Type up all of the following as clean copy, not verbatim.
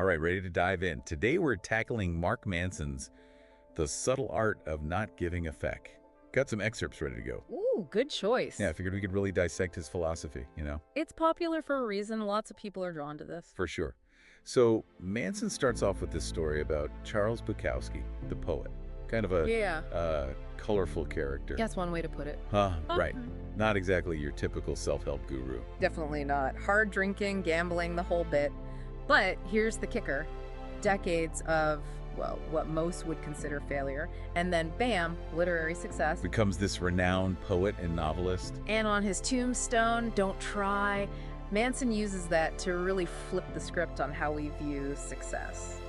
All right, ready to dive in. Today we're tackling Mark Manson's The Subtle Art of Not Giving a Feck. Got some excerpts ready to go. Ooh, good choice. Yeah, I figured we could really dissect his philosophy. It's popular for a reason. Lots of people are drawn to this. For sure. So Manson starts off with this story about Charles Bukowski, the poet. Kind of a colorful character. That's one way to put it. Right. Not exactly your typical self-help guru. Definitely not. Hard drinking, gambling, the whole bit. But here's the kicker. Decades of, well, what most would consider failure, and then bam, literary success. Becomes this renowned poet and novelist. And on his tombstone, don't try. Manson uses that to really flip the script on how we view success.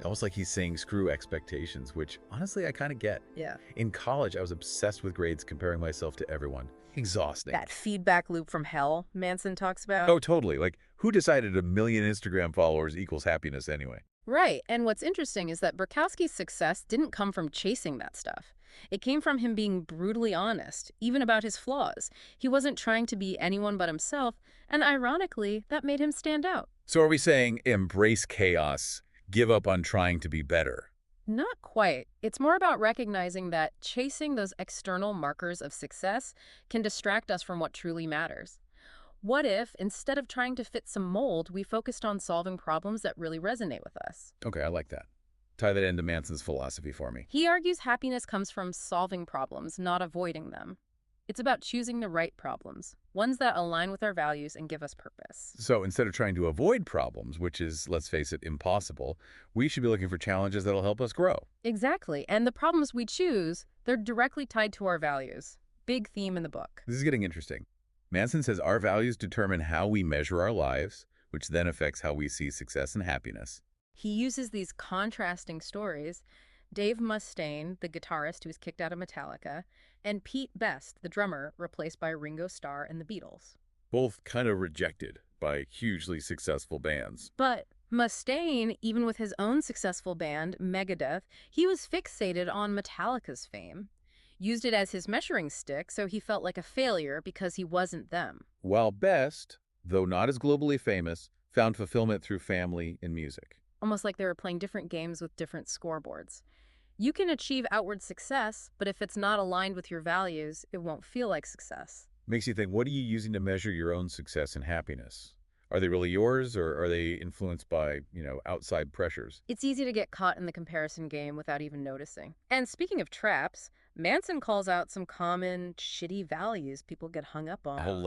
Almost like he's saying screw expectations, which honestly I kind of get. Yeah. In college, I was obsessed with grades, comparing myself to everyone. Exhausting. That feedback loop from hell Manson talks about. Oh, totally. Like, who decided 1 million Instagram followers equals happiness anyway? Right. And what's interesting is that Bukowski's success didn't come from chasing that stuff. It came from him being brutally honest, even about his flaws. He wasn't trying to be anyone but himself, and ironically, that made him stand out. So are we saying embrace chaos, give up on trying to be better? Not quite. It's more about recognizing that chasing those external markers of success can distract us from what truly matters. What if, instead of trying to fit some mold, we focused on solving problems that really resonate with us? Okay, I like that. Tie that into Manson's philosophy for me. He argues happiness comes from solving problems, not avoiding them. It's about choosing the right problems, ones that align with our values and give us purpose. So instead of trying to avoid problems, which is, let's face it, impossible, we should be looking for challenges that'll help us grow. Exactly. And the problems we choose, they're directly tied to our values. Big theme in the book. This is getting interesting. Manson says our values determine how we measure our lives, which then affects how we see success and happiness. He uses these contrasting stories. Dave Mustaine, the guitarist who was kicked out of Metallica, and Pete Best, the drummer, replaced by Ringo Starr and the Beatles. Both kind of rejected by hugely successful bands. But Mustaine, even with his own successful band, Megadeth, he was fixated on Metallica's fame. Used it as his measuring stick, so he felt like a failure because he wasn't them. While Best, though not as globally famous, found fulfillment through family and music. Almost like they were playing different games with different scoreboards. You can achieve outward success, but if it's not aligned with your values, it won't feel like success. Makes you think, what are you using to measure your own success and happiness? Are they really yours, or are they influenced by, outside pressures? It's easy to get caught in the comparison game without even noticing. And speaking of traps, Manson calls out some common shitty values people get hung up on. A whole